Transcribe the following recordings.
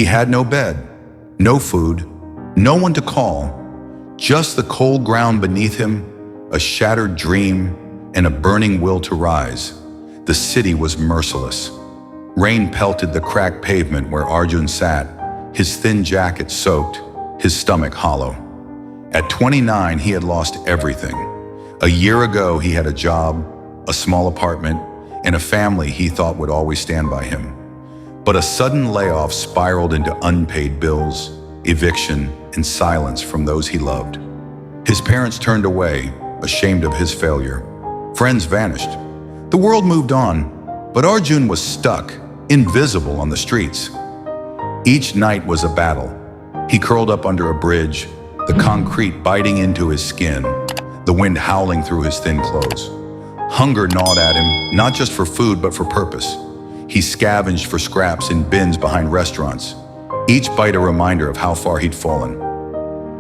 He had no bed, no food, no one to call, just the cold ground beneath him, a shattered dream, and a burning will to rise. The city was merciless. Rain pelted the cracked pavement where Arjun sat, his thin jacket soaked, his stomach hollow. At 29, he had lost everything. A year ago, he had a job, a small apartment, and a family he thought would always stand by him. But a sudden layoff spiraled into unpaid bills, eviction, and silence from those he loved. His parents turned away, ashamed of his failure. Friends vanished. The world moved on, but Arjun was stuck, invisible on the streets. Each night was a battle. He curled up under a bridge, the concrete biting into his skin, the wind howling through his thin clothes. Hunger gnawed at him, not just for food, but for purpose. He scavenged for scraps in bins behind restaurants, each bite a reminder of how far he'd fallen.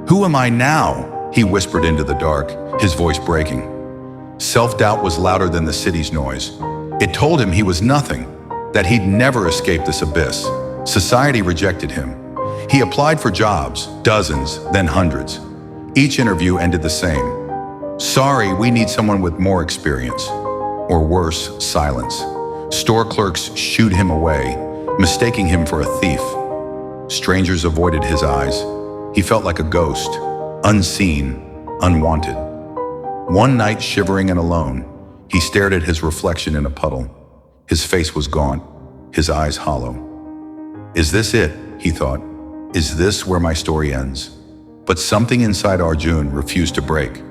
"Who am I now?" he whispered into the dark, his voice breaking. Self-doubt was louder than the city's noise. It told him he was nothing, that he'd never escape this abyss. Society rejected him. He applied for jobs, dozens, then hundreds. Each interview ended the same. "Sorry, we need someone with more experience." Or worse, silence. Store clerks shooed him away, mistaking him for a thief. Strangers avoided his eyes. He felt like a ghost, unseen, unwanted. One night, shivering and alone, he stared at his reflection in a puddle. His face was gaunt, his eyes hollow. "Is this it?" he thought. "Is this where my story ends?" But something inside Arjun refused to break.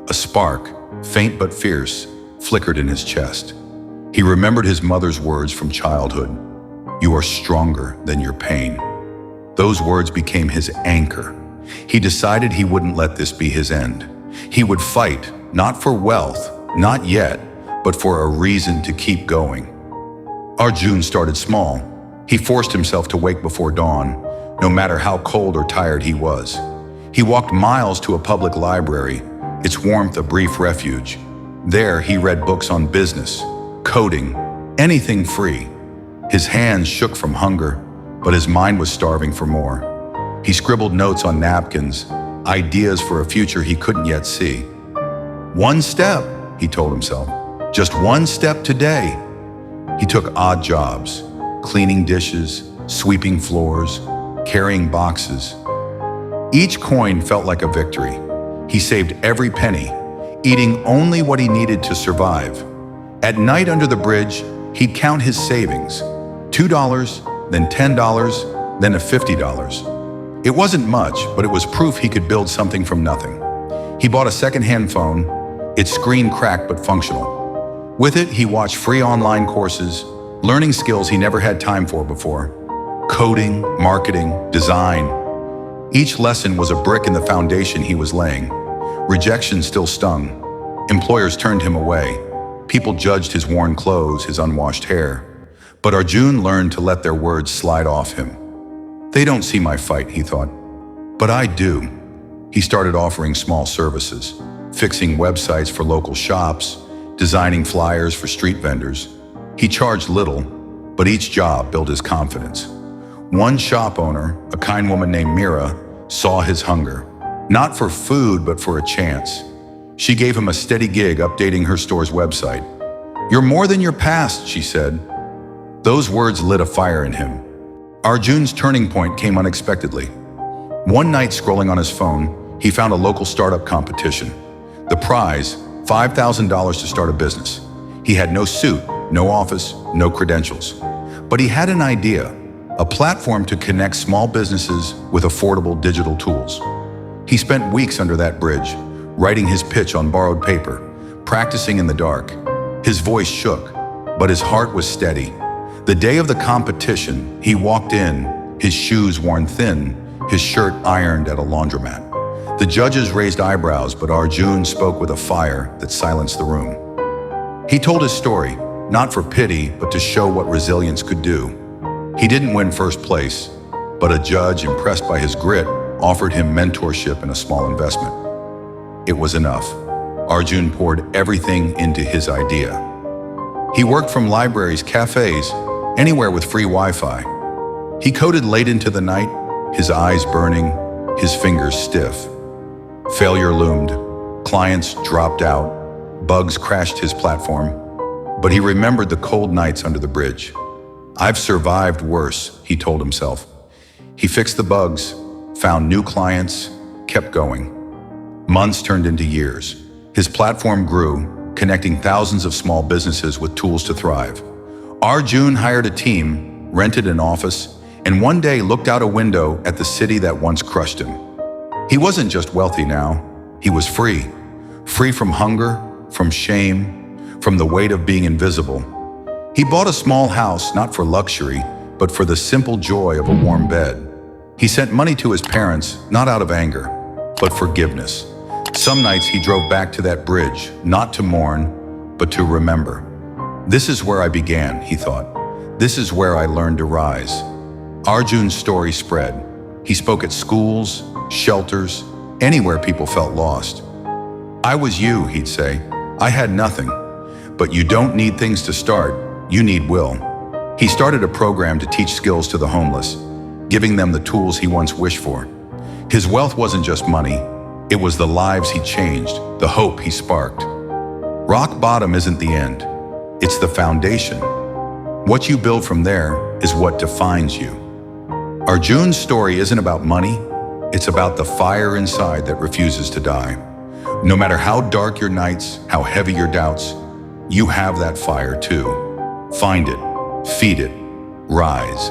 A spark, faint but fierce, flickered in his chest. He remembered his mother's words from childhood. "You are stronger than your pain." Those words became his anchor. He decided he wouldn't let this be his end. He would fight, not for wealth, not yet, but for a reason to keep going. Arjun started small. He forced himself to wake before dawn, no matter how cold or tired he was. He walked miles to a public library, its warmth a brief refuge. There, he read books on business, coding, anything free. His hands shook from hunger, but his mind was starving for more. He scribbled notes on napkins, ideas for a future he couldn't yet see. "One step," he told himself, "just one step today." He took odd jobs, cleaning dishes, sweeping floors, carrying boxes. Each coin felt like a victory. He saved every penny, eating only what he needed to survive. At night under the bridge, he'd count his savings. $2, then $10, then a $50. It wasn't much, but it was proof he could build something from nothing. He bought a second-hand phone, its screen cracked but functional. With it, he watched free online courses, learning skills he never had time for before. Coding, marketing, design. Each lesson was a brick in the foundation he was laying. Rejection still stung. Employers turned him away. People judged his worn clothes, his unwashed hair. But Arjun learned to let their words slide off him. "They don't see my fight," he thought. "But I do." He started offering small services, fixing websites for local shops, designing flyers for street vendors. He charged little, but each job built his confidence. One shop owner, a kind woman named Mira, saw his hunger, not for food, but for a chance. She gave him a steady gig updating her store's website. "You're more than your past," she said. Those words lit a fire in him. Arjun's turning point came unexpectedly. One night, scrolling on his phone, he found a local startup competition. The prize, $5,000 to start a business. He had no suit, no office, no credentials. But he had an idea, a platform to connect small businesses with affordable digital tools. He spent weeks under that bridge, writing his pitch on borrowed paper, practicing in the dark. His voice shook, but his heart was steady. The day of the competition, he walked in, his shoes worn thin, his shirt ironed at a laundromat. The judges raised eyebrows, but Arjun spoke with a fire that silenced the room. He told his story, not for pity, but to show what resilience could do. He didn't win first place, but a judge, impressed by his grit, offered him mentorship and a small investment. It was enough. Arjun poured everything into his idea. He worked from libraries, cafes, anywhere with free Wi-Fi. He coded late into the night, his eyes burning, his fingers stiff. Failure loomed. Clients dropped out. Bugs crashed his platform. But he remembered the cold nights under the bridge. "I've survived worse," he told himself. He fixed the bugs, found new clients, kept going. Months turned into years. His platform grew, connecting thousands of small businesses with tools to thrive. Arjun hired a team, rented an office, and one day looked out a window at the city that once crushed him. He wasn't just wealthy now, he was free. Free from hunger, from shame, from the weight of being invisible. He bought a small house, not for luxury, but for the simple joy of a warm bed. He sent money to his parents, not out of anger, but forgiveness. Some nights he drove back to that bridge, not to mourn, but to remember. "This is where I began," he thought. "This is where I learned to rise." Arjun's story spread. He spoke at schools, shelters, anywhere people felt lost. "I was you," he'd say. "I had nothing. But you don't need things to start, you need will." He started a program to teach skills to the homeless, giving them the tools he once wished for. His wealth wasn't just money, it was the lives he changed, the hope he sparked. Rock bottom isn't the end, it's the foundation. What you build from there is what defines you. Arjun's story isn't about money, it's about the fire inside that refuses to die. No matter how dark your nights, how heavy your doubts, you have that fire too. Find it, feed it, rise.